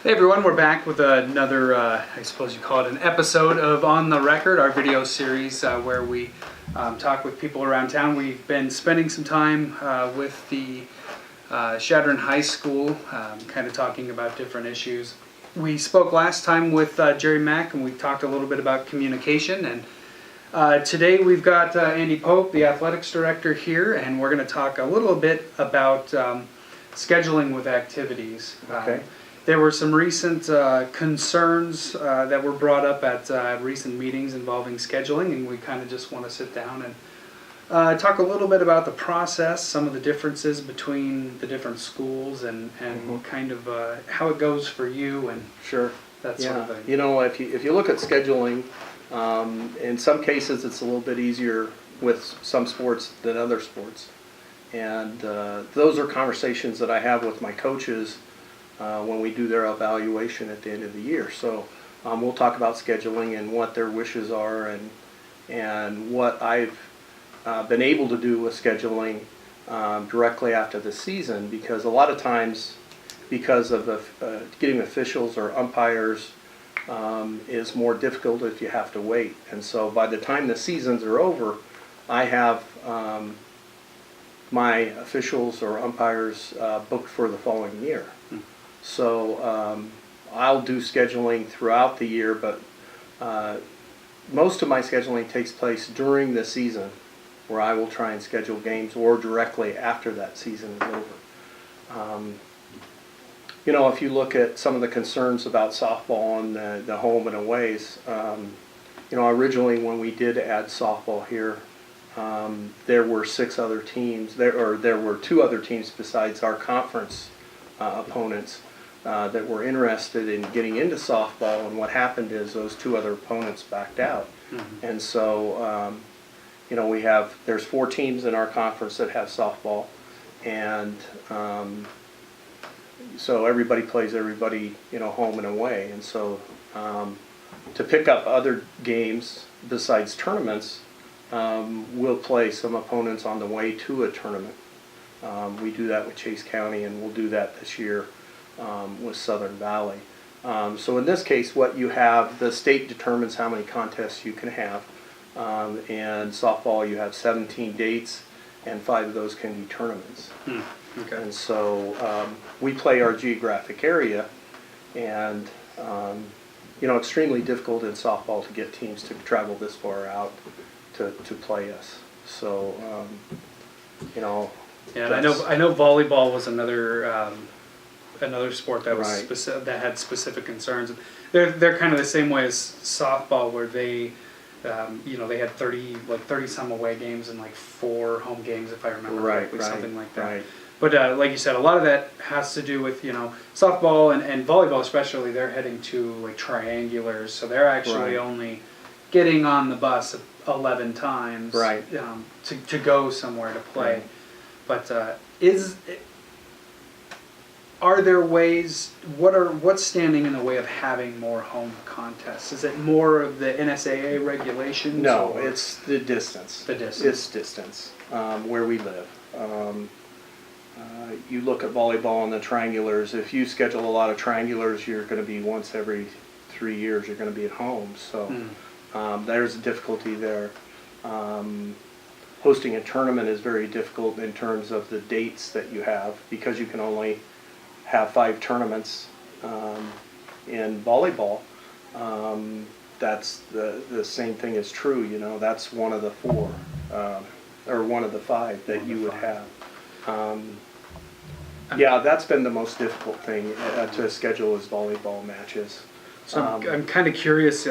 Hey everyone, we're back with another, I suppose you call it an episode of On the Record, our video series where we talk with people around town. We've been spending some time with the Chadron High School, kind of talking about different issues. We spoke last time with Jerry Mack and we talked a little bit about communication, and today we've got Andy Pope, the athletics director here, and we're going to talk a little bit about scheduling with activities. Okay. There were some recent concerns that were brought up at recent meetings involving scheduling, and we kind of just want to sit down and talk a little bit about the process, some of the differences between the different schools, and kind of how it goes for you and Sure. that sort of thing. You know, if you look at scheduling, in some cases it's a little bit easier with some sports than other sports, and those are conversations that I have with my coaches when we do their evaluation at the end of the year. So we'll talk about scheduling and what their wishes are, and what I've been able to do with scheduling directly after the season, because a lot of times, because of getting officials or umpires is more difficult if you have to wait. And so by the time the seasons are over, I have my officials or umpires booked for the following year. So I'll do scheduling throughout the year, but most of my scheduling takes place during the season, where I will try and schedule games, or directly after that season is over. You know, if you look at some of the concerns about softball and the home and aways, you know, originally when we did add softball here, there were 6 other teams, there were 2 other teams besides our conference opponents that were interested in getting into softball, and what happened is those 2 other opponents backed out. And so you know, there's 4 teams in our conference that have softball, and so everybody plays everybody, you know, home and away. And so to pick up other games besides tournaments, we'll play some opponents on the way to a tournament. We do that with Chase County, and we'll do that this year with Southern Valley. So in this case, what you have, the state determines how many contests you can have, and softball you have 17 dates, and 5 of those can be tournaments. Okay. And so we play our geographic area, and you know, extremely difficult in softball to get teams to travel this far out to play us. So you know. Yeah, and I know volleyball was another sport that was Right. that had specific concerns. They're kind of the same way as softball, where they you know, they had 30 some away games and like 4 home games, if I remember correctly, something like that. Right. But like you said, a lot of that has to do with, you know, softball and volleyball especially. They're heading to like triangulars, so they're actually only getting on the bus 11 times, Right. To go somewhere to play. Right. But are there ways? What's standing in the way of having more home contests? Is it more of the NSAA regulations? No, or? it's the distance. The distance. It's distance where we live. You look at volleyball and the triangulars. If you schedule a lot of triangulars, you're going to be once every 3 years. You're going to be at home. So there's a difficulty there. Hosting a tournament is very difficult in terms of the dates that you have, because you can only have 5 tournaments in volleyball. That's the same thing is true. You know, that's one of the 4 or one of the 5 that you would have. Yeah, that's been the most difficult thing to schedule, is volleyball matches. So I'm kind of curious.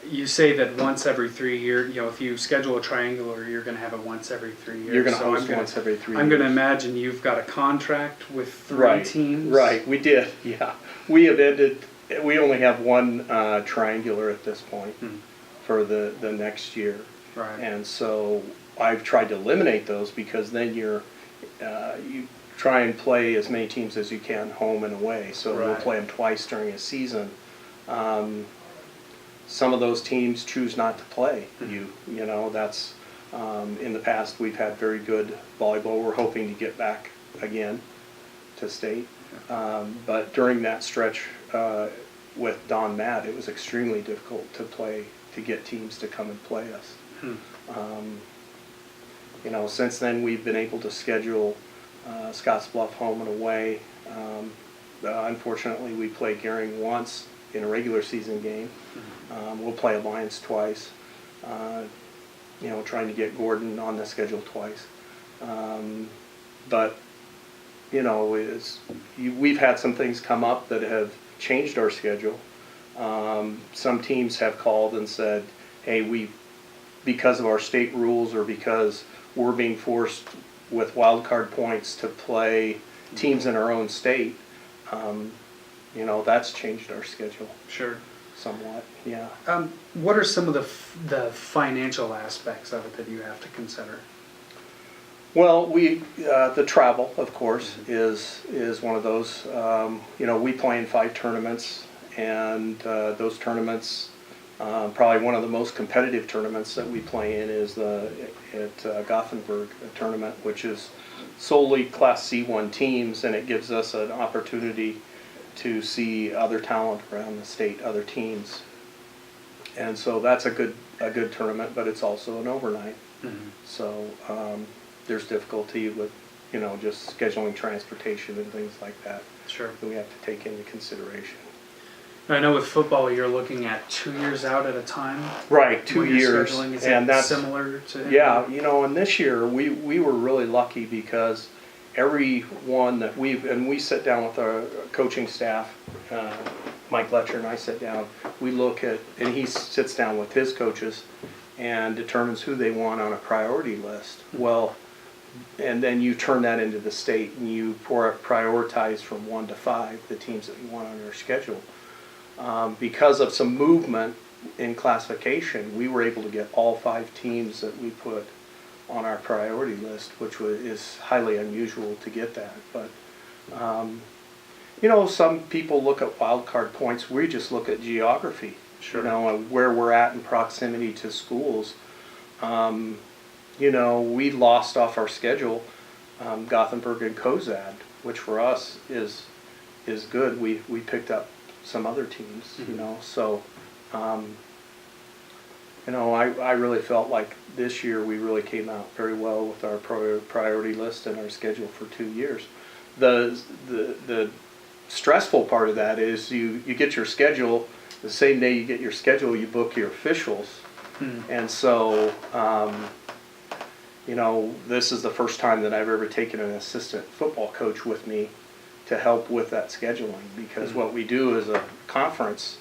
You say that once every 3 years, you know, if you schedule a triangular, you're going to have it once every 3 years. You're going to host once every 3 years. I'm going to imagine you've got a contract with 3 teams. Right, we did, yeah. We only have 1 triangular at this point for the next year. Right. And so I've tried to eliminate those, because then you try and play as many teams as you can, home and away. So we'll play them twice during a season. Some of those teams choose not to play you know, that's in the past we've had very good volleyball. We're hoping to get back again to state. But during that stretch with Don Matt, it was extremely difficult to get teams to come and play us. Since then we've been able to schedule Scottsbluff home and away. Unfortunately, we play Gering once in a regular season game. We'll play Alliance twice. Trying to get Gordon on the schedule twice. But we've had some things come up that have changed our schedule. Some teams have called and said, hey, because of our state rules or because we're being forced with wild card points to play teams in our own state, that's changed our schedule. Sure. Somewhat, yeah. What are some of the financial aspects of it that you have to consider? Well, the travel, of course, is one of those. We play in 5 tournaments, and those tournaments, probably one of the most competitive tournaments that we play in is at Gothenburg tournament, which is solely Class C1 teams, and it gives us an opportunity to see other talent around the state, other teams. And so that's a good tournament, but it's also an overnight. Mm-hmm. So there's difficulty with, just scheduling transportation and things like that. Sure. That we have to take into consideration. I know with football you're looking at 2 years out at a time. Right, 2 years. Is and that that's similar to? Yeah, and this year we were really lucky because everyone that we sit down with our coaching staff, Mike Letcher and I sit down, we look at, and he sits down with his coaches and determines who they want on a priority list. Well, and then you turn that into the state and you prioritize from 1 to 5 the teams that you want on your schedule. Because of some movement in classification, we were able to get all 5 teams that we put on our priority list, which is highly unusual to get that. But some people look at wild card points. We just look at geography. Sure. Where we're at in proximity to schools. We lost off our schedule Gothenburg and Kozad, which for us is good. We picked up some other teams. Mm-hmm. So I really felt like this year we really came out very well with our priority list and our schedule for 2 years. The stressful part of that is you get your schedule, the same day you get your schedule, you book your officials. And so, this is the first time that I've ever taken an assistant football coach with me to help with that scheduling, because what we do is a conference.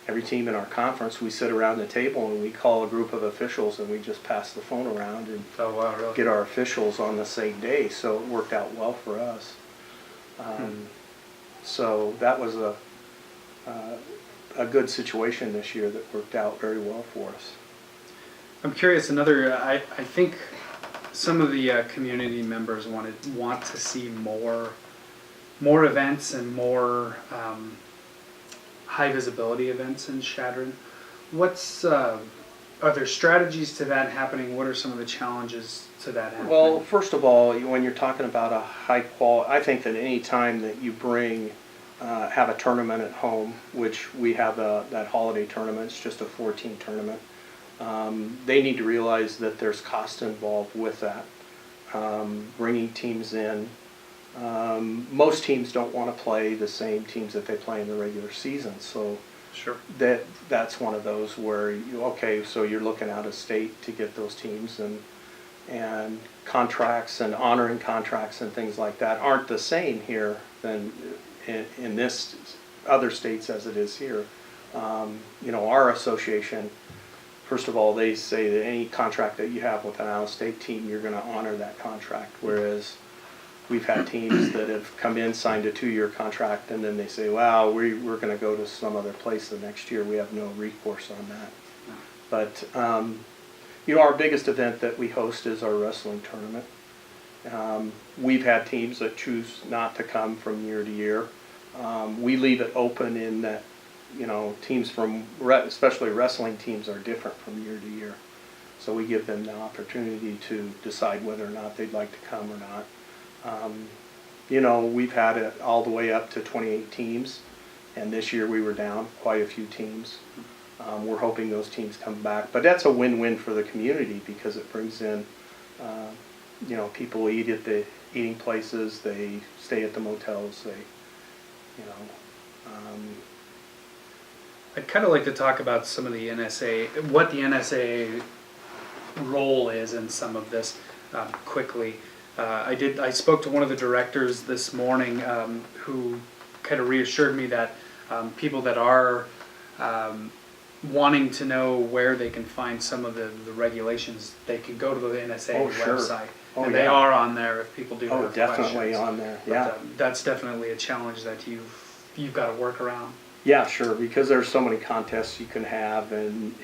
Every team in our conference, we sit around the table and we call a group of officials and we just pass the phone around and really? Get our officials on the same day. So it worked out well for us. So that was a good situation this year that worked out very well for us. I'm curious, I think some of the community members want to see more events and more high visibility events in Chadron. Are there strategies to that happening? What are some of the challenges to that happening? Well, first of all, when you're talking about a high quality, I think that any time that you have a tournament at home, which we have that holiday tournament, it's just a 4-team tournament. They need to realize that there's cost involved with that. Bringing teams in. Most teams don't want to play the same teams that they play in the regular season, so sure. That's one of those where so you're looking out of state to get those teams, and contracts and honoring contracts and things like that aren't the same here than in this other states as it is here. Our association, first of all, they say that any contract that you have with an out-of-state team, you're going to honor that contract, whereas we've had teams that have come in, signed a 2-year contract, and then they say, wow, we're going to go to some other place the next year. We have no recourse on that. But, our biggest event that we host is our wrestling tournament. We've had teams that choose not to come from year to year. We leave it open in that, teams especially wrestling teams, are different from year to year. So we give them the opportunity to decide whether or not they'd like to come or not. You know, we've had it all the way up to 28 teams, and this year we were down quite a few teams. We're hoping those teams come back, but that's a win-win for the community because it brings in, you know, people eat at the eating places, they stay at the motels, they, you know. I'd kind of like to talk about some of the NSA, what the NSA role is in some of this quickly. I spoke to one of the directors this morning who kind of reassured me that people that are wanting to know where they can find some of the regulations, they can go to the NSA website. Oh, and yeah. They are on there if people do have definitely questions. on there, yeah. But, that's definitely a challenge that you've got to work around. Yeah, sure, because there's so many contests you can have, and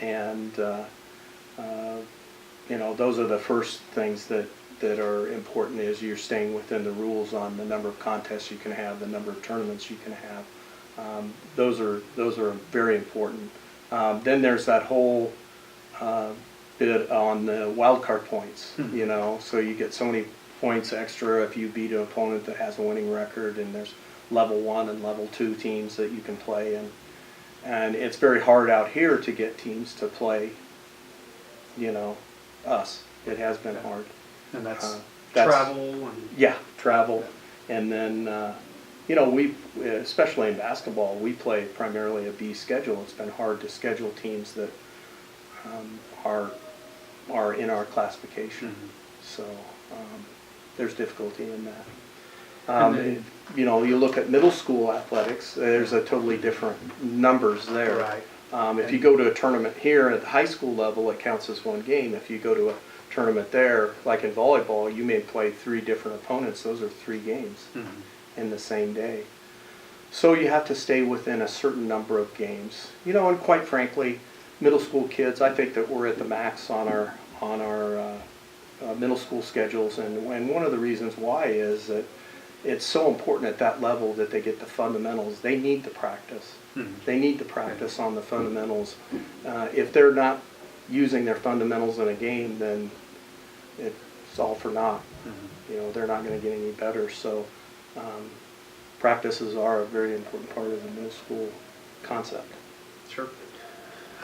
you know, those are the first things that are important, is you're staying within the rules on the number of contests you can have, the number of tournaments you can have. Those are very important. Then there's that whole bit on the wild card points, you know, so you get so many points extra if you beat an opponent that has a winning record, and there's level 1 and level 2 teams that you can play in. And it's very hard out here to get teams to play, you know, us. It has been hard. And that's travel and yeah, travel. And then you know, we, especially in basketball, we play primarily a B schedule. It's been hard to schedule teams that are in our classification. So there's difficulty in that. You know, you look at middle school athletics, there's a totally different numbers there. Right. If you go to a tournament here at the high school level, it counts as one game. If you go to a tournament there, like in volleyball, you may play 3 different opponents. Those are 3 games in the same day. So you have to stay within a certain number of games. You know, and quite frankly, middle school kids, I think that we're at the max on our middle school schedules, and one of the reasons why is that it's so important at that level that they get the fundamentals. They need the practice. They need the practice on the fundamentals. If they're not using their fundamentals in a game, then it's all for naught. You know, they're not going to get any better. So practices are a very important part of the middle school concept. Sure.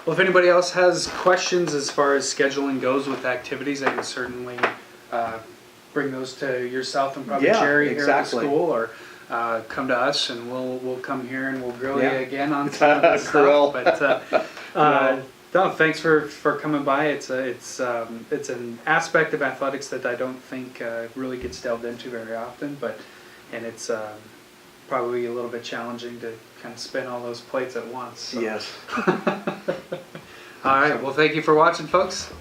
Well, if anybody else has questions as far as scheduling goes with activities, I can certainly bring those to yourself and probably Jerry here at the school, or come to us and we'll come here and we'll grill you again on some of this stuff. But no, thanks for coming by. It's an aspect of athletics that I don't think really gets delved into very often, and it's probably a little bit challenging to kind of spin all those plates at once. So. Yes. All right. Well, thank you for watching, folks.